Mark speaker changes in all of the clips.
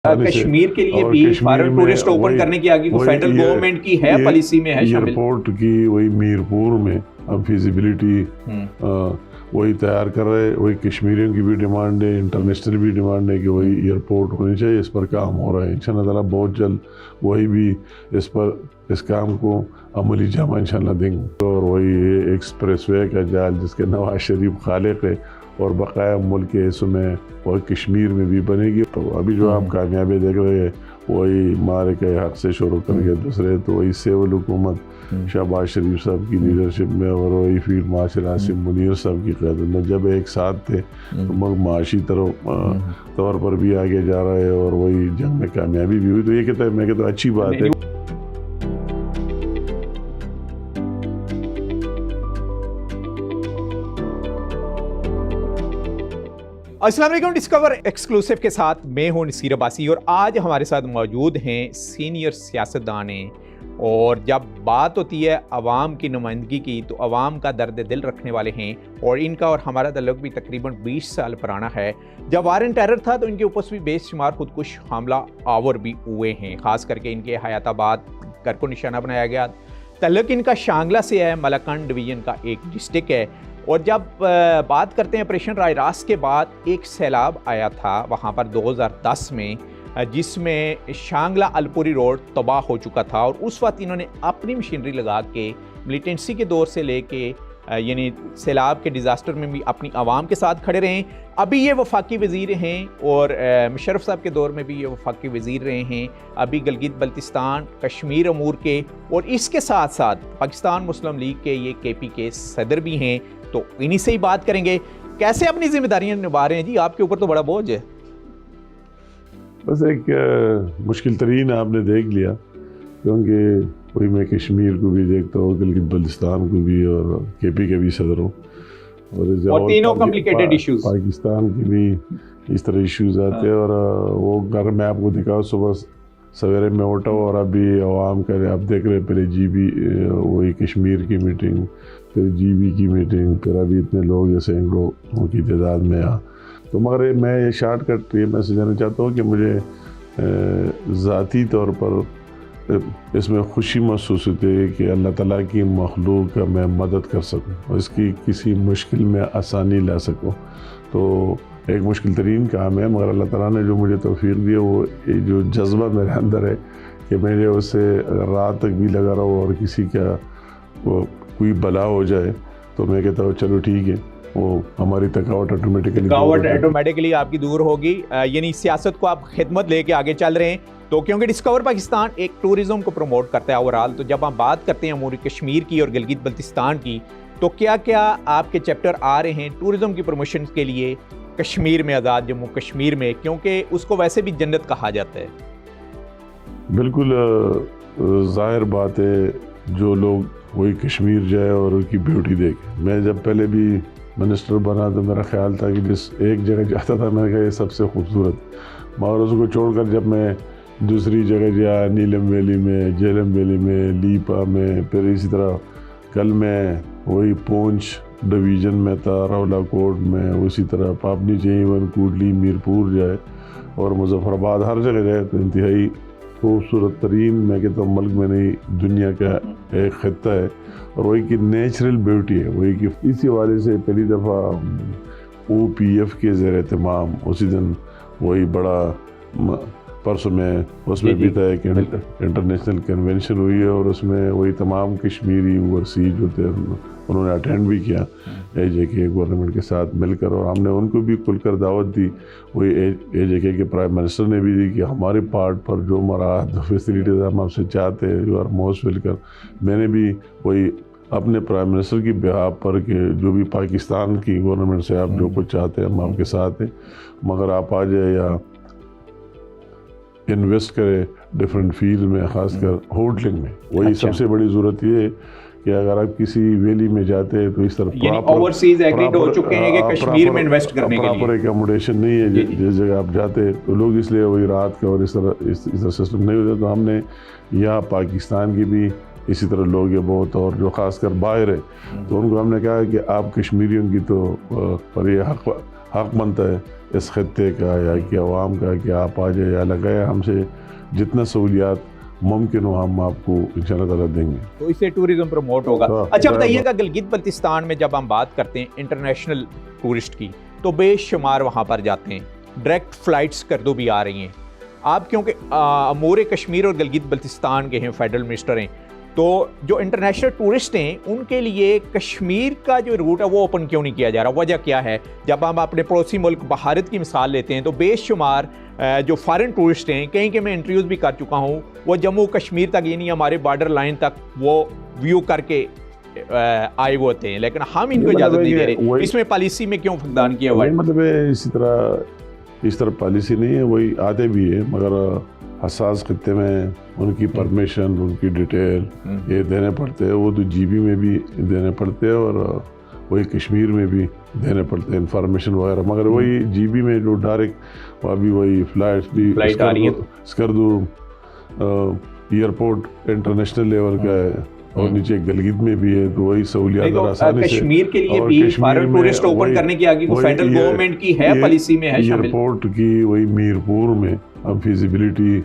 Speaker 1: کشمیر کے لیے بھی فارن ٹورسٹ اوپن کرنے کی آگے کوئی فیڈرل گورنمنٹ کی ہے پالیسی میں ہے شامل؟
Speaker 2: ایئرپورٹ کی وہی میرپور میں اب فیزیبلٹی وہی تیار کر رہے، وہی کشمیریوں کی بھی ڈیمانڈ ہے، انٹرنیشنل بھی ڈیمانڈ ہے کہ وہی ایئرپورٹ ہونی چاہیے، اس پر کام ہو رہا ہے انشاءاللہ تعالیٰ بہت جلد وہی بھی اس کام کو عملی جامہ انشاءاللہ دیں گے۔ اور وہی ایکسپریس وے کا جال جس کے نواز شریف خالق ہے اور بقایا ملک کے حصوں میں وہ کشمیر میں بھی بنے گی۔ تو ابھی جو آپ کامیابی دیکھ رہے ہیں وہی مارے کے حق سے شروع کر کے دوسرے تو وہی سول حکومت شہباز شریف صاحب کی لیڈرشپ میں اور وہی فیلڈ مارشل عاصم منیر صاحب کی قیادت میں جب ایک ساتھ تھے تو ملک معاشی طور پر بھی آگے جا رہا ہے اور وہی جنگ میں کامیابی بھی ہوئی۔ تو یہ کہتا ہے میں کہتا ہوں اچھی بات ہے۔
Speaker 1: السلام علیکم، ڈسکور ایکسکلوسیو کے ساتھ میں ہوں نصیر عباسی اور آج ہمارے ساتھ موجود ہیں سینئر سیاستدان ہیں، اور جب بات ہوتی ہے عوام کی نمائندگی کی تو عوام کا درد دل رکھنے والے ہیں، اور ان کا اور ہمارا تعلق بھی تقریباً 20 سال پرانا ہے۔ جب وار اینڈ ٹیرر تھا تو ان کے اوپر بھی بے شمار خودکش حاملہ آور بھی ہوئے ہیں، خاص کر کے ان کے حیات آباد گھر کو نشانہ بنایا گیا۔ تعلق ان کا شانگلہ سے ہے، ملاکنڈ ڈویژن کا ایک ڈسٹرکٹ ہے۔ اور جب بات کرتے ہیں آپریشن رائے راست کے بعد ایک سیلاب آیا تھا وہاں پر 2010 میں، جس میں شانگلہ الپوری روڈ تباہ ہو چکا تھا، اور اس وقت انہوں نے اپنی مشینری لگا کے ملیٹنسی کے دور سے لے کے یعنی سیلاب کے ڈیزاسٹر میں بھی اپنی عوام کے ساتھ کھڑے رہے ہیں۔ ابھی یہ وفاقی وزیر ہیں اور مشرف صاحب کے دور میں بھی یہ وفاقی وزیر رہے ہیں، ابھی گلگت بلتستان کشمیر امور کے، اور اس کے ساتھ ساتھ پاکستان مسلم لیگ کے یہ کے پی کے صدر بھی ہیں۔ تو انہی سے ہی بات کریں گے کیسے اپنی ذمہ داریاں نبھا رہے ہیں۔ جی آپ کے اوپر تو بڑا بوجھ ہے۔
Speaker 2: بس ایک مشکل ترین آپ نے دیکھ لیا، کیونکہ وہی میں کشمیر کو بھی دیکھتا ہوں، گلگت بلتستان کو بھی، اور کے پی کے بھی صدر ہوں،
Speaker 1: اور تینوں کمپلیکیٹڈ ایشوز،
Speaker 2: پاکستان کے بھی اس طرح ایشوز آتے ہیں۔ اور وہ گھر میں آپ کو دکھاؤ، صبح سویرے میں اٹھا اور ابھی عوام کا آپ دیکھ رہے، پہلے جی بی وہی کشمیر کی میٹنگ، پھر جی بی کی میٹنگ، پھر ابھی اتنے لوگ جیسے سینکڑوں کی تعداد میں تو مگر میں یہ شارٹ کٹ یہ میسج دینا چاہتا ہوں کہ مجھے ذاتی طور پر اس میں خوشی محسوس ہوتی ہے کہ اللہ تعالیٰ کی مخلوق کا میں مدد کر سکوں اور اس کی کسی مشکل میں آسانی لا سکوں۔ تو ایک مشکل ترین کام ہے، مگر اللہ تعالیٰ نے جو مجھے توفیق دی ہے، وہ جو جذبہ میرے اندر ہے کہ میں اسے رات تک بھی لگا رہا ہوں، اور کسی کا کوئی بلا ہو جائے تو میں کہتا ہوں چلو ٹھیک ہے، وہ ہماری تھکاوٹ
Speaker 1: آٹومیٹکلی آپ کی دور ہوگی۔ یعنی سیاست کو آپ خدمت لے کے آگے چل رہے ہیں۔ تو کیونکہ ڈسکور پاکستان ایک ٹورزم کو پروموٹ کرتا ہے اوورال، تو جب ہم بات کرتے ہیں امور کشمیر کی اور گلگت بلتستان کی، تو کیا کیا آپ کے چیپٹر آ رہے ہیں ٹورزم کی پروموشن کے لیے کشمیر میں، آزاد جموں کشمیر میں، کیونکہ اس کو ویسے بھی جنت کہا جاتا ہے؟
Speaker 2: بالکل ظاہر بات ہے، جو لوگ وہی کشمیر جائے اور ان کی بیوٹی دیکھے۔ میں جب پہلے بھی منسٹر بنا تو میرا خیال تھا کہ جس ایک جگہ جاتا تھا میں نے کہا یہ سب سے خوبصورت، مگر اس کو چھوڑ کر جب میں دوسری جگہ گیا، نیلم ویلی میں، جیلم ویلی میں، لیپا میں، پھر اسی طرح کل میں وہی پونچھ ڈویژن میں تھا، راولا کوٹ میں، اسی طرح پاپنی چین، کوٹلی، میرپور جائے اور مظفر آباد، ہر جگہ جائے تو انتہائی خوبصورت ترین میں کہتا ہوں ملک میں نہیں دنیا کا ایک خطہ ہے، اور وہی کی نیچرل بیوٹی ہے، وہی کی اسی حوالے سے پہلی دفعہ او پی ایف کے زیر اہتمام اسی دن وہی بڑا پرسوں میں اس میں بھی تھا ایک انٹرنیشنل کنونشن ہوئی ہے، اور اس میں وہی تمام کشمیری اوورسیز جو تھے انہوں نے اٹینڈ بھی کیا اے جے کے گورنمنٹ کے ساتھ مل کر، اور ہم نے ان کو بھی کھل کر دعوت دی، وہی اے جے کے پرائم منسٹر نے بھی دی کہ ہمارے پارٹ پر جو مراحت فیسلٹیز ہم آپ سے چاہتے ہیں یو آر موسٹ ویلکم۔ میں نے بھی وہی اپنے پرائم منسٹر کی بہاف پر کہ جو بھی پاکستان کی گورنمنٹ سے آپ جو کچھ چاہتے ہیں ہم آپ کے ساتھ ہیں، مگر آپ آ جائے یا انویسٹ کرے ڈیفرنٹ فیلڈ میں، خاص کر ہوٹلنگ میں۔ وہی سب سے بڑی ضرورت یہ ہے کہ اگر آپ کسی ویلی میں جاتے ہیں تو اس طرح
Speaker 1: اوورسیز ایگریڈ ہو چکے ہیں کہ کشمیر میں انویسٹ کرنے کے لیے
Speaker 2: پراپر ایکاموڈیشن نہیں ہے، جس جگہ آپ جاتے ہیں تو لوگ اس لیے وہی رات کا اور اس طرح سسٹم نہیں ہوتا، تو ہم نے یہاں پاکستان کی بھی اسی طرح لوگ ہیں بہت، اور جو خاص کر باہر ہے تو ان کو ہم نے کہا کہ آپ کشمیریوں کی تو اور یہ حق بنتا ہے اس خطے کا یا کہ عوام کا کہ آپ آ جائے یا لگائے ہم سے جتنا سہولیات ممکن ہو ہم آپ کو انشاءاللہ تعالیٰ دیں گے،
Speaker 1: تو اس سے ٹورزم پروموٹ ہوگا۔ اچھا بتائیے گا گلگت بلتستان میں جب ہم بات کرتے ہیں انٹرنیشنل ٹورسٹ کی تو بے شمار وہاں پر جاتے ہیں، ڈائریکٹ فلائٹس کردو بھی آ رہی ہیں۔ آپ کیونکہ امور کشمیر اور گلگت بلتستان کے ہیں، فیڈرل منسٹر ہیں، تو جو انٹرنیشنل ٹورسٹ ہیں ان کے لیے کشمیر کا جو روٹ ہے وہ اوپن کیوں نہیں کیا جا رہا؟ وجہ کیا ہے؟ جب ہم اپنے پڑوسی ملک بھارت کی مثال لیتے ہیں تو بے شمار جو فارن ٹورسٹ ہیں، کہیں کہ میں انٹرویوز بھی کر چکا ہوں، وہ جموں کشمیر تک یعنی ہمارے بارڈر لائن تک وہ ویو کر کے آئے ہوئے ہوتے ہیں، لیکن ہم ان کو اجازت نہیں دے رہے۔ اس میں پالیسی میں کیوں فقدان کیا ہوا ہے؟
Speaker 2: مطلب ہے اس طرح پالیسی نہیں ہے، وہی آتے بھی ہے مگر حساس خطے میں ان کی پرمیشن، ان کی ڈیٹیل یہ دینے پڑتے ہیں، وہ تو جی بی میں بھی دینے پڑتے ہیں اور وہی کشمیر میں بھی دینے پڑتے ہیں انفارمیشن وغیرہ، مگر وہی جی بی میں جو ڈائریکٹ وہاں بھی وہی فلائٹس بھی اسکردو ایئرپورٹ انٹرنیشنل لیول کا ہے اور نیچے گلگت میں بھی ہے، تو وہی سہولیات اور آسانی سے
Speaker 1: کشمیر کے لیے بھی فارن ٹورسٹ اوپن کرنے کی آگے فیڈرل گورنمنٹ کی ہے پالیسی میں ہے شامل۔
Speaker 2: ایئرپورٹ کی وہی میرپور میں اب فیزیبلٹی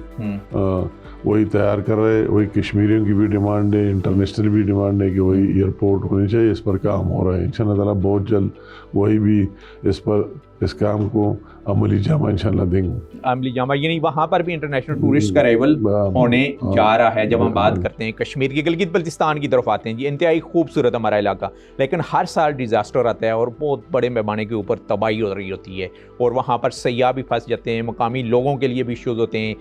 Speaker 2: وہی تیار کر رہے، وہی کشمیریوں کی بھی ڈیمانڈ ہے، انٹرنیشنل بھی ڈیمانڈ ہے کہ وہی ایئرپورٹ ہونی چاہیے، اس پر کام ہو رہا ہے انشاءاللہ تعالیٰ بہت جلد وہی بھی اس کام کو عملی جامہ انشاءاللہ دیں گے۔
Speaker 1: عملی جامہ یعنی وہاں پر بھی انٹرنیشنل ٹورسٹ کا ارائیول ہونے جا رہا ہے۔ جب ہم بات کرتے ہیں کشمیر کی گلگت بلتستان کی طرف آتے ہیں، جی انتہائی خوبصورت ہمارا علاقہ، لیکن ہر سال ڈیزاسٹر آتا ہے اور بہت بڑے پیمانے کے اوپر تباہی ہو رہی ہوتی ہے اور وہاں پر سیاح بھی پھنس جاتے ہیں، مقامی لوگوں کے لیے بھی ایشوز ہوتے ہیں۔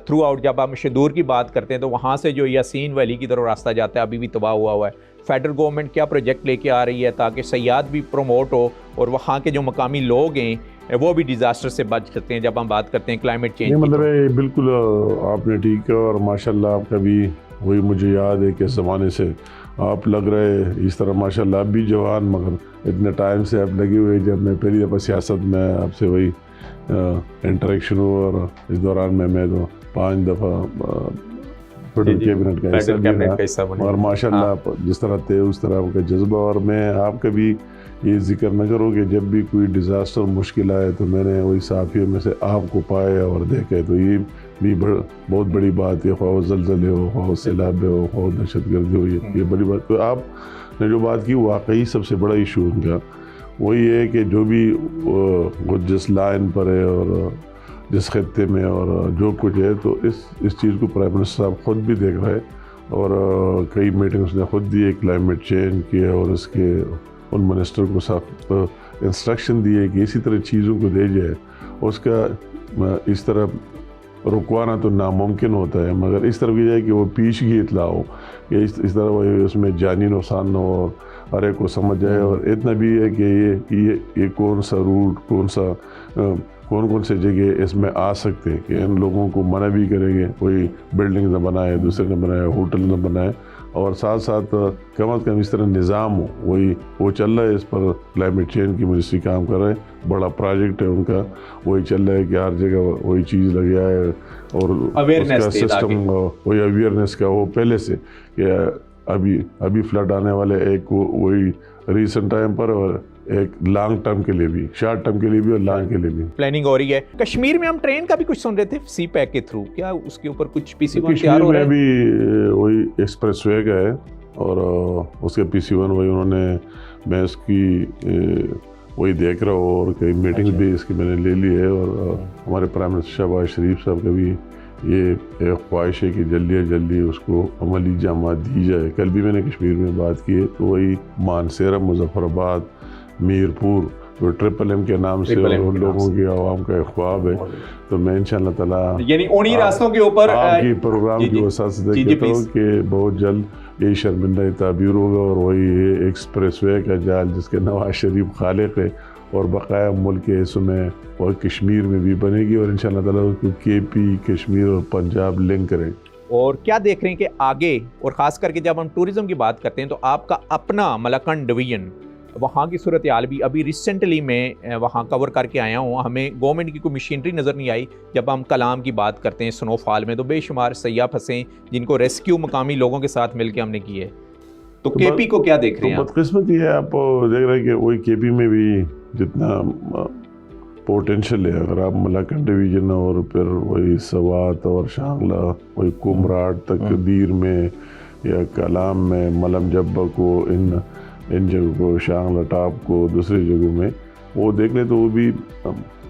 Speaker 1: تھرو آؤٹ جب ہم شدور کی بات کرتے ہیں تو وہاں سے جو یاسین ویلی کی طرف راستہ جاتا ہے ابھی بھی تباہ ہوا ہے۔ فیڈرل گورنمنٹ کیا پروجیکٹ لے کے آ رہی ہے تاکہ سیاحت بھی پروموٹ ہو اور وہاں کے جو مقامی لوگ ہیں وہ بھی ڈیزاسٹر سے بچ سکتے ہیں؟ جب ہم بات کرتے ہیں کلائمیٹ چینج،
Speaker 2: مطلب بالکل آپ نے ٹھیک کہا، اور ماشاءاللہ آپ کا بھی وہی مجھے یاد ہے کہ اس زمانے سے آپ لگ رہے اس طرح، ماشاءاللہ آپ بھی جوان مگر اتنے ٹائم سے آپ لگے ہوئے۔ جب میں پہلی دفعہ سیاست میں آپ سے وہی انٹریکشن ہوا اور اس دوران میں تو 5 دفعہ فیڈرل کیبنٹ کا حصہ بھی رہا، اور ماشاءاللہ آپ جس طرح تھے اس طرح آپ کا جذبہ، اور میں آپ کا بھی یہ ذکر نہ کروں کہ جب بھی کوئی ڈیزاسٹر مشکل آئے تو میں نے وہی صحافیوں میں سے آپ کو پایا اور دیکھے، تو یہ بھی بہت بڑی بات ہے، خواہ زلزلے ہو، خواہ سیلاب ہو، خواہ دہشت گردی ہو، یہ بڑی بات۔ تو آپ نے جو بات کی واقعی سب سے بڑا ایشو ان کا وہی ہے کہ جو بھی جس لائن پر ہے اور جس خطے میں اور جو کچھ ہے، تو اس چیز کو پرائم منسٹر صاحب خود بھی دیکھ رہے اور کئی میٹنگز نے خود دی ہے کلائمیٹ چینج کے، اور اس کے ان منسٹر کو سخت انسٹرکشن دیے کہ اسی طرح چیزوں کو دے جائے، اس کا اس طرح رکوانا تو ناممکن ہوتا ہے، مگر اس طرح کی جائے کہ وہ پیشگی اطلاع ہو کہ اس طرح وہ اس میں جانی نقصان نہ ہو اور ہر ایک کو سمجھ جائے، اور اتنا بھی ہے کہ یہ کون سا روٹ، کون سے جگہ اس میں آ سکتے کہ ان لوگوں کو منع بھی کریں گے، کوئی بلڈنگ نہ بنائے، دوسرے نہ بنائے، ہوٹل نہ بنائے، اور ساتھ ساتھ کم از کم اس طرح نظام ہو، وہ چل رہا ہے۔ اس پر کلائمیٹ چینج کی منسٹری کام کر رہے ہیں، بڑا پروجیکٹ ہے ان کا، وہی چل رہا ہے کہ ہر جگہ وہی چیز لگا ہے، اور اس کا سسٹم وہی اویئرنیس کا وہ پہلے سے کہ ابھی فلڈ آنے والے ایک وہی ریسنٹ ٹائم پر، اور ایک لانگ ٹرم کے لیے بھی، شارٹ ٹرم کے لیے بھی اور لانگ کے لیے بھی پلاننگ
Speaker 1: ہو رہی ہے۔ کشمیر میں ہم ٹرین کا بھی کچھ سن رہے تھے سی پیک کے تھرو، کیا اس کے اوپر کچھ پی سی 1 تیار ہو رہا ہے؟
Speaker 2: کشمیر میں بھی وہی ایکسپریس وے کا ہے اور اس کے پی سی 1 وہی انہوں نے، میں اس کی وہی دیکھ رہا ہوں، اور کئی میٹنگ بھی اس کی میں نے لے لی ہے، اور ہمارے پرائم منسٹر شہباز شریف صاحب کا بھی یہ ایک خواہش ہے کہ جلدی از جلدی اس کو عملی جامہ دی جائے۔ کل بھی میں نے کشمیر میں بات کی ہے، تو وہی مانسیرہ، مظفر آباد، میرپور، جو ٹرپل ایم کے نام سے ان لوگوں کی عوام کا ایک خواب ہے، تو میں انشاءاللہ تعالیٰ
Speaker 1: یعنی انہی راستوں کے اوپر
Speaker 2: آپ کی پروگرام کی وسعت سے دیکھتا ہوں کہ بہت جلد یہ شرمندہ تعبیر ہوگا، اور وہی ایکسپریس وے کا جال جس کے نواز شریف خالق ہے اور بقایا ملک کے حصوں میں اور کشمیر میں بھی بنے گی، اور انشاءاللہ تعالیٰ اس کو کے پی، کشمیر اور پنجاب لنک کریں۔
Speaker 1: اور کیا دیکھ رہے ہیں کہ آگے، اور خاص کر کے جب ہم ٹورزم کی بات کرتے ہیں تو آپ کا اپنا ملکن ڈویژن، وہاں کی صورتحال بھی ابھی ریسنٹلی میں وہاں کور کر کے آیا ہوں، ہمیں گورنمنٹ کی کوئی مشینری نظر نہیں آئی۔ جب ہم کلام کی بات کرتے ہیں سنو فال میں، تو بے شمار سیاح پھنسے جن کو ریسکیو مقامی لوگوں کے ساتھ مل کے ہم نے کی ہے۔ تو کے پی کو کیا دیکھ رہے ہیں؟
Speaker 2: بدقسمتی ہے، آپ دیکھ رہے ہیں کہ وہی کے پی میں بھی جتنا پوٹینشل ہے. اگر آپ ملاکن ڈویژن اور پھر وہی سوات اور شانگلہ وہی کمراٹ تک دیر میں یا کلام میں ملم جبہ کو ان جگہوں کو شانگلہ ٹاپ کو دوسری جگہوں میں وہ دیکھ لیں تو وہ بھی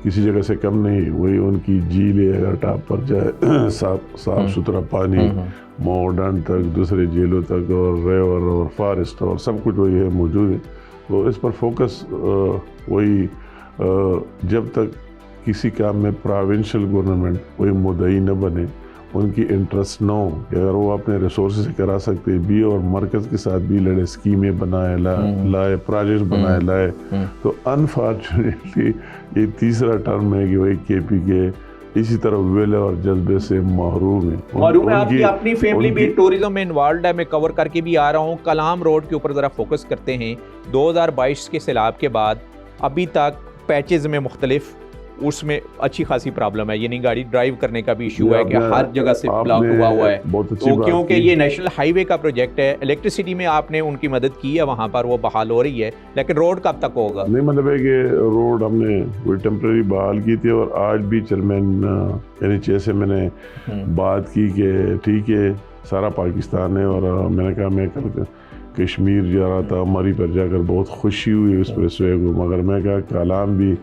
Speaker 2: کسی جگہ سے کم نہیں. وہی ان کی جھیلیں اگر ٹاپ پر جائے صاف ستھرا پانی ماؤنٹین تک دوسرے جھیلوں تک اور ریور اور فارسٹ اور سب کچھ وہی ہے موجود ہے. تو اس پر فوکس وہی جب تک کسی کام میں پروونشل گورنمنٹ وہی مدعی نہ بنے ان کی انٹرسٹ نہ ہو کہ اگر وہ اپنے ریسورسز سے کرا سکتے بھی اور مرکز کے ساتھ بھی لڑے اسکیمیں بنائے لائے پروجیکٹس بنائے لائے. تو انفارچونیٹلی یہ تیسرا ٹرم ہے کہ وہی کے پی کے اسی طرح ویل اور جذبے سے محروم ہے.
Speaker 1: آپ کی اپنی فیملی بھی ٹورزم میں انوالوڈ ہے. میں کور کر کے بھی آ رہا ہوں. کلام روڈ کے اوپر ذرا فوکس کرتے ہیں. 2022 کے سیلاب کے بعد ابھی تک پیچز میں مختلف اس میں اچھی خاصی پرابلم ہے. یعنی گاڑی ڈرائیو کرنے کا بھی ایشو ہے کہ ہر جگہ سے بلاک ہوا ہے. تو کیونکہ یہ نیشنل ہائی وے کا پروجیکٹ ہے, الیکٹریسٹی میں آپ نے ان کی مدد کی ہے, وہاں پر وہ بحال ہو رہی ہے, لیکن روڈ کب تک ہوگا؟
Speaker 2: نہیں مطلب ہے کہ روڈ ہم نے کوئی ٹیمپریری بحال کی تھی اور آج بھی چیئرمین یعنی جیسے میں نے بات کی کہ ٹھیک ہے سارا پاکستان ہے اور میں نے کہا میں کشمیر جا رہا تھا ہماری پر جا کر بہت خوشی ہوئی ایکسپریس وے کو, مگر میں کہا کلام بھی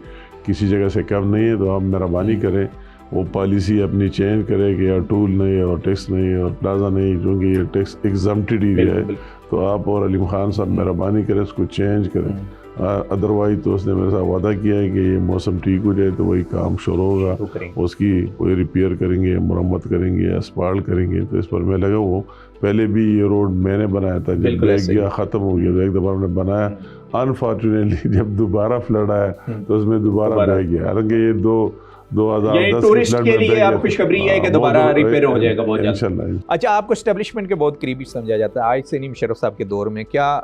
Speaker 2: کسی جگہ سے کم نہیں ہے تو آپ مہربانی کریں وہ پالیسی اپنی چینج کرے کہ یا ٹول نہیں اور ٹیکس نہیں اور پلازا نہیں کیونکہ یہ ٹیکس ایگزمپٹڈ ایریا ہے. تو آپ اور علیم خان صاحب مہربانی کریں اس کو چینج کریں. ادروائز تو اس نے میرے ساتھ وعدہ کیا ہے کہ یہ موسم ٹھیک ہو جائے تو وہی کام شروع ہوگا, اس کی کوئی ریپیئر کریں گے, مرمت کریں گے, اسپالٹ کریں گے. تو اس پر میں لگا وہ پہلے بھی یہ روڈ میں نے بنایا تھا, جب بریک گیا ختم ہو گیا تو ایک دفعہ ہم نے بنایا. انفارچونیٹلی جب دوبارہ فلڈ آیا تو اس میں دوبارہ بہ گیا. حالانکہ یہ 2010
Speaker 1: ٹورسٹ کے لیے آپ خوشخبری ہے کہ دوبارہ ریپیئر ہو جائے گا بہت جلد انشاءاللہ. اچھا, آپ کو اسٹیبلشمنٹ کے بہت قریبی سمجھا جاتا ہے. آج سے نہیں مشرف صاحب کے دور میں کیا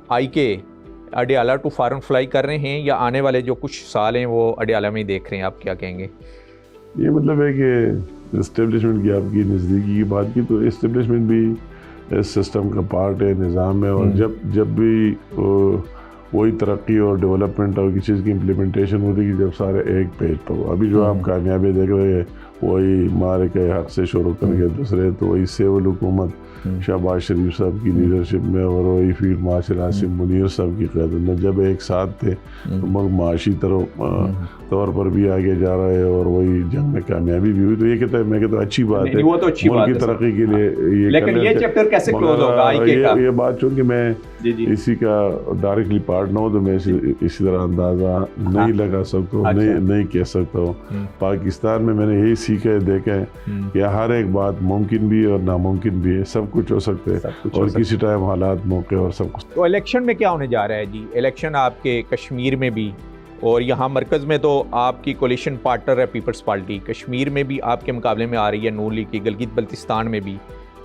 Speaker 1: آئی کے اڈیالہ ٹو فارن فلائی کر رہے ہیں یا آنے والے جو کچھ سال ہیں وہ اڈیالہ میں ہی دیکھ رہے ہیں؟ آپ کیا کہیں گے؟
Speaker 2: یہ مطلب ہے کہ اسٹیبلشمنٹ کی آپ کی نزدیکی کی بات کی تو اسٹیبلشمنٹ بھی اس سسٹم کا پارٹ ہے, نظام ہے. اور جب بھی وہی ترقی اور ڈیولپمنٹ اور کسی چیز کی امپلیمنٹیشن ہوتی ہے کہ جب سارے ایک پیج پر ہو. ابھی جو آپ کامیابی دیکھ رہے ہیں وہی مارے کے حق سے شروع کر کے دوسرے تو وہی سیول حکومت شہباز شریف صاحب کی لیڈرشپ میں اور وہی فیلڈ مارشل عاصم منیر صاحب کی قیادت میں جب ایک ساتھ تھے تو ملک معاشی طور پر بھی آگے جا رہا ہے اور وہی جنگ میں کامیابی بھی ہوئی. تو یہ کہتا ہے میں کہتا ہوں اچھی بات ہے ملک کی ترقی کے لیے.
Speaker 1: لیکن یہ چیپٹر کیسے کلوز ہوگا
Speaker 2: یہ بات چونکہ میں اسی کا ڈائریکٹلی پارٹ نہ ہوں تو میں اسی طرح اندازہ نہیں لگا سکتا ہوں, نہیں کہہ سکتا ہوں. پاکستان میں میں نے یہی سیکھا ہے, دیکھا ہے کہ ہر ایک بات ممکن بھی ہے اور ناممکن بھی ہے. سب کچھ ہو سکتا ہے اور کسی ٹائم حالات موقع اور سب کچھ.
Speaker 1: تو الیکشن میں کیا ہونے جا رہا ہے جی؟ الیکشن آپ کے کشمیر میں بھی اور یہاں مرکز میں تو آپ کی کولیشن پارٹنر ہے پیپلز پارٹی, کشمیر میں بھی آپ کے مقابلے میں آ رہی ہے نون لیگ کی, گلگت بلتستان میں بھی.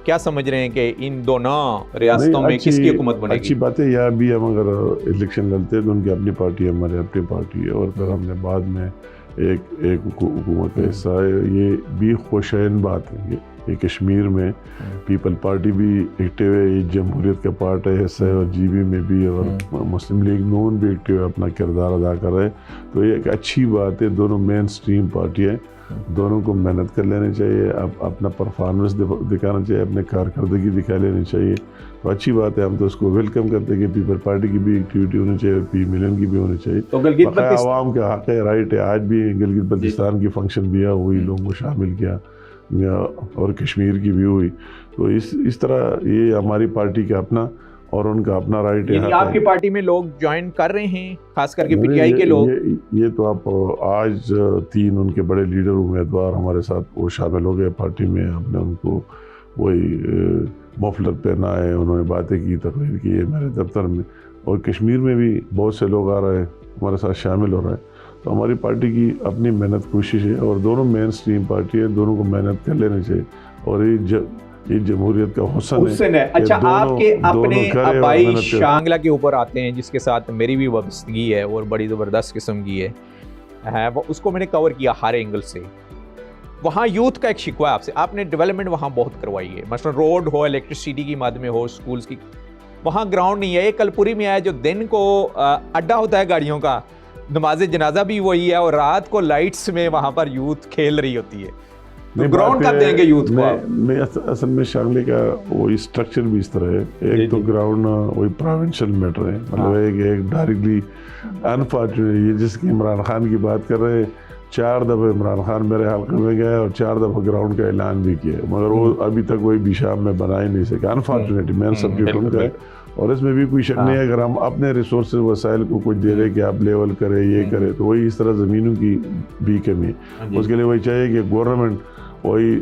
Speaker 1: کیا سمجھ رہے ہیں کہ ان دونوں ریاستوں میں کس کی حکومت بنے گی؟
Speaker 2: اچھی بات ہے. یہاں بھی ہم اگر الیکشن لڑتے ہیں تو ان کی اپنی پارٹی ہے, ہماری اپنی پارٹی ہے, اور پھر ہم نے بعد میں ایک حکومت کا حصہ ہے. یہ بھی خوشائن بات ہے کہ کشمیر میں پیپل پارٹی بھی ایکٹیو ہے, یہ جمہوریت کا پارٹ ہے حصہ ہے, اور جی بی میں بھی اور مسلم لیگ نون بھی ایکٹیو ہے, اپنا کردار ادا کر رہے ہیں. تو یہ ایک اچھی بات ہے. دونوں مین سٹریم پارٹی ہیں, دونوں کو محنت کر لینا چاہیے, اپنا پرفارمنس دکھانا چاہیے, اپنے کارکردگی دکھا لینی چاہیے. تو اچھی بات ہے, ہم تو اس کو ویلکم کرتے ہیں کہ پیپل پارٹی کی بھی ایکٹیویٹی ہونی چاہیے اور پی ملین کی بھی ہونی چاہیے.
Speaker 1: تو
Speaker 2: عوام کا حق ہے, رائٹ ہے. آج بھی گلگت بلتستان کی فنکشن بھی ہوئی, لوگوں کو شامل کیا, اور کشمیر کی بھی ہوئی. تو اس طرح یہ ہماری پارٹی کا اپنا اور ان کا اپنا رائٹ ہے.
Speaker 1: آپ کی پارٹی میں لوگ جوائن کر رہے ہیں, خاص کر کے پی ٹی آئی کے لوگ؟
Speaker 2: یہ تو آپ آج 3 ان کے بڑے لیڈر امیدوار ہمارے ساتھ وہ شامل ہو گئے پارٹی میں. ہم نے ان کو وہی مفلر پہنا ہے, انہوں نے باتیں کی, تقریر کی ہے میرے دفتر میں. اور کشمیر میں بھی بہت سے لوگ آ رہے ہیں, ہمارے ساتھ شامل ہو رہے ہیں. تو ہماری پارٹی کی اپنی محنت کوشش ہے, اور دونوں مین سٹریم پارٹی ہیں, دونوں کو محنت کر لینا چاہیے. اور یہ جمہوریت کا حسن ہے.
Speaker 1: اچھا, آپ کے اپنے آبائی شانگلہ کے اوپر آتے ہیں جس کے ساتھ میری بھی وابستگی ہے اور بڑی زبردست قسم کی ہے, اس کو میں نے کور کیا ہر اینگل سے. وہاں یوتھ کا ایک شکوہ ہے آپ سے, آپ نے ڈیولپمنٹ وہاں بہت کروائی ہے, مثلا روڈ ہو, الیکٹریسٹی کی مد میں ہو, سکولز کی. وہاں گراؤنڈ نہیں ہے. ایک کلپوری میں آیا جو دن کو اڈا ہوتا ہے گاڑیوں کا, نماز جنازہ بھی وہی ہے اور رات کو لائٹس میں وہاں پر یوتھ کھیل رہی ہوتی ہے. تو گراؤنڈ کب دیں گے یوتھ کو؟
Speaker 2: میں اصل میں شانگلی کا وہی اسٹرکچر بھی اس طرح ہے. ایک تو گراؤنڈ وہی پروونشل میٹر ہے, مطلب ایک ڈائریکٹلی انفارچونیٹ, یہ جس کی عمران خان کی بات کر رہے ہیں, 4 دفعہ عمران خان میرے حلقے میں گیا اور 4 دفعہ گراؤنڈ کا اعلان بھی کیا, مگر وہ ابھی تک وہی بھی شام میں بنا ہی نہیں سکا. انفارچونیٹلی مین سبجیکٹ ان کا ہے, اور اس میں بھی کوئی شک نہیں ہے اگر ہم اپنے ریسورسز وسائل کو کچھ دے رہے کہ آپ لیول کرے یہ کرے, تو وہی اس طرح زمینوں کی بھی کمی ہے. اس کے لیے وہی چاہیے کہ گورنمنٹ وہی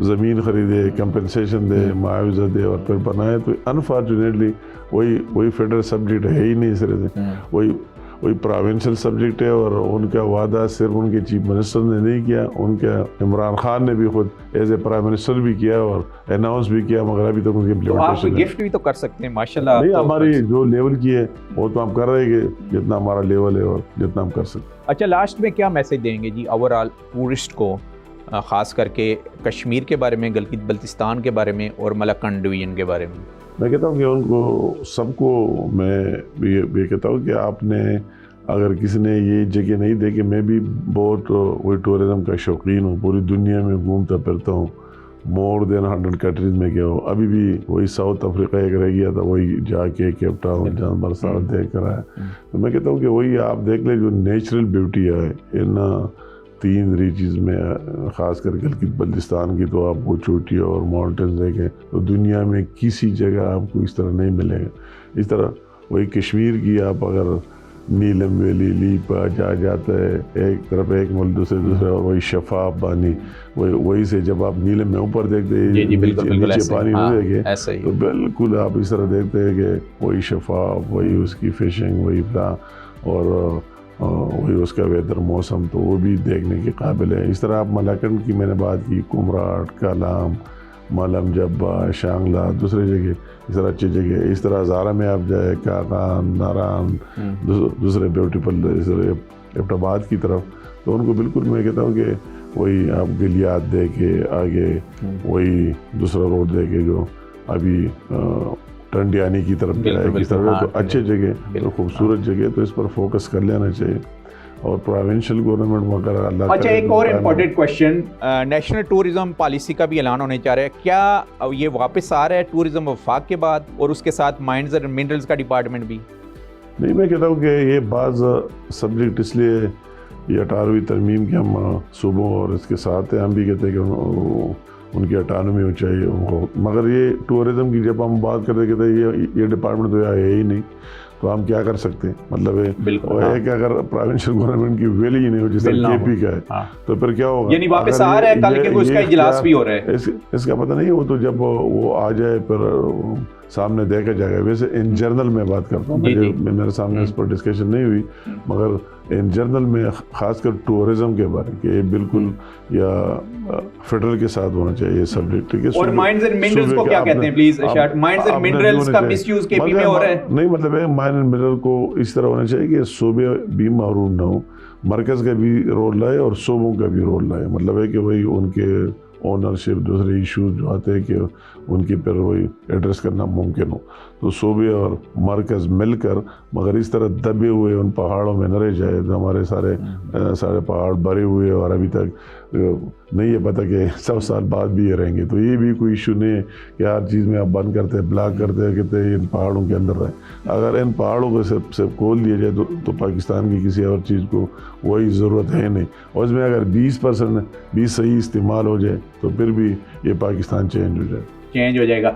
Speaker 2: زمین خریدے, کمپنسیشن دے, معاوضہ دے اور پھر بنائے. تو انفارچونیٹلی وہی فیڈرل سبجیکٹ ہے ہی نہیں اس طرح سے, وہی پروونشل سبجیکٹ ہے. اور ان کا وعدہ صرف ان کے چیف منسٹر نے نہیں کیا, ان کے عمران خان نے بھی خود ایز اے پرائم منسٹر بھی کیا اور اناؤنس بھی کیا, مگر ابھی تک ان کی امپلیمنٹیشن.
Speaker 1: آپ گفٹ بھی تو کر سکتے ہیں ماشاءاللہ.
Speaker 2: نہیں, ہماری جو لیول کی ہے وہ تو ہم کر رہے ہیں کہ جتنا ہمارا لیول ہے اور جتنا ہم کر سکتے.
Speaker 1: اچھا, لاسٹ میں کیا میسج دیں گے جی اوور آل ٹورسٹ کو, خاص کر کے کشمیر کے بارے میں, گلگت بلتستان کے بارے میں اور ملکنڈ ڈویژن کے بارے میں؟
Speaker 2: میں کہتا ہوں کہ ان کو سب کو میں یہ کہتا ہوں کہ آپ نے اگر کسی نے یہ جگہ نہیں دیکھی, میں بھی بہت وہی ٹورزم کا شوقین ہوں, پوری دنیا میں گھومتا پھرتا ہوں, مور دین 100 کنٹریز میں گیا ہوں. ابھی بھی وہی ساؤتھ افریقہ ایک رہ گیا تھا, وہی جا کے کیپ ٹاؤن جہاں برسات دیکھ کر آیا. تو میں کہتا ہوں کہ وہی آپ دیکھ لیں جو نیچرل بیوٹی ہے ان 3 ریجز میں, خاص کر گلگت بلتستان کی, تو آپ وہ چوٹی اور ماؤنٹینز دیکھیں تو دنیا میں کسی جگہ آپ کو اس طرح نہیں ملے گا. اس طرح وہی کشمیر کی آپ اگر نیلم ویلی لیپا جاتا ہے, ایک طرف ایک ملک دوسرے, اور وہی شفاف پانی, وہی سے جب آپ نیلم میں اوپر دیکھتے ہیں نیچے پانی ہو جائے گا, تو بالکل آپ اس طرح دیکھتے ہیں کہ وہی شفاف, وہی اس کی فشنگ, وہی پلا, اور وہی اس کا ویدر موسم, تو وہ بھی دیکھنے کے قابل ہے. اس طرح آپ ملاکنڈ کی میں نے بات کی, کمراٹ, کالام, مالم جبا, شانگلہ, دوسرے جگہ اس طرح اچھی جگہ. اس طرح ہزارہ میں آپ جائے, کاغان, ناران, دوسرے بیوٹیفل اس طرح ایبٹ آباد کی طرف, تو ان کو بالکل میں کہتا ہوں کہ وہی آپ گلیات دیکھے آگے, وہی دوسرا روڈ دیکھے جو ابھی ٹنڈیانی کی طرف جائے, کس طرح, تو اچھے جگہ, خوبصورت جگہ, تو اس پر فوکس کر لینا چاہیے. اور پروونشل گورنمنٹ مگر اللہ.
Speaker 1: اچھا, ایک اور important question, national tourism policy کا بھی اعلان ہونے جا رہا ہے, کیا یہ واپس آ رہا ہے ٹورزم وفاق کے بعد, اور اس کے ساتھ مائنز اینڈ منرلز کا ڈپارٹمنٹ بھی؟
Speaker 2: نہیں, میں کہتا ہوں کہ یہ بعض سبجیکٹ اس لیے یہ 18ویں ترمیم کے ہم صوبوں اور اس کے ساتھ ہیں, ہم بھی کہتے ہیں کہ ان کی اٹانومی ہو چاہیے ان کو, مگر یہ ٹورزم کی جب ہم بات کرتے کہتے ہیں یہ ڈپارٹمنٹ تو ہے ہی نہیں, تو ہم کیا کر سکتے ہیں. مطلب ہے کہ اگر پروونشل گورنمنٹ کی ویلی ہی نہیں ہو جس طرح کے پی کا ہے, تو پھر کیا ہوگا؟
Speaker 1: یعنی واپس آ رہا ہے کل کے اس کا اجلاس بھی ہو رہا ہے,
Speaker 2: اس کا پتہ نہیں, وہ تو جب وہ آ جائے پھر سامنے دیکھا جائے گا. ویسے ان جرنل میں بات کرتا ہوں, میرے سامنے اس پر ڈسکشن نہیں ہوئی, مگر ان جرنل میں خاص کر ٹورزم کے بارے کہ بالکل یا فیڈرل کے ساتھ ہونا چاہیے یہ سبجیکٹ.
Speaker 1: اور مائنز اینڈ منرلز کو کیا کہتے ہیں please Irshad? Mines and minerals کا مس یوز کے پی میں ہو رہا ہے.
Speaker 2: نہیں, مطلب ہے مائن اینڈ منرل کو اس طرح ہونا چاہیے کہ صوبے بھی محروم نہ ہو, مرکز کا بھی رول لائے اور صوبوں کا بھی رول لائے. مطلب ہے کہ وہی ان کے اونرشپ, دوسرے ایشوز جو آتے ہیں کہ ان کی پھر وہی ایڈریس کرنا ممکن ہو, تو صوبے اور مرکز مل کر, مگر اس طرح دبے ہوئے ان پہاڑوں میں نہ رہ جائے. ہمارے سارے پہاڑ بھرے ہوئے اور ابھی تک نہیں ہے پتہ کہ 100 سال بعد بھی یہ رہیں گے, تو یہ بھی کوئی ایشو نہیں ہے کہ ہر چیز میں آپ بند کرتے ہیں, بلاک کرتے ہیں, کہتے ہیں ان پہاڑوں کے اندر رہیں. اگر ان پہاڑوں کو صرف کھول دیا جائے تو پاکستان کی کسی اور چیز کو وہی ضرورت ہے نہیں, اور اس میں اگر 20% صحیح استعمال ہو جائے تو پھر بھی یہ پاکستان چینج ہو جائے
Speaker 1: گا.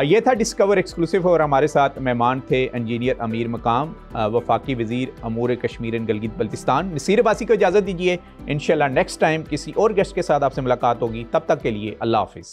Speaker 1: یہ تھا ڈسکور ایکسکلوسیو, اور ہمارے ساتھ مہمان تھے انجینئر امیر مقام, وفاقی وزیر امور کشمیر اینڈ گلگت بلتستان. نصیر عباسی کو اجازت دیجیے, انشاءاللہ نیکسٹ ٹائم کسی اور گیسٹ کے ساتھ آپ سے ملاقات ہوگی. تب تک کے لیے اللہ حافظ.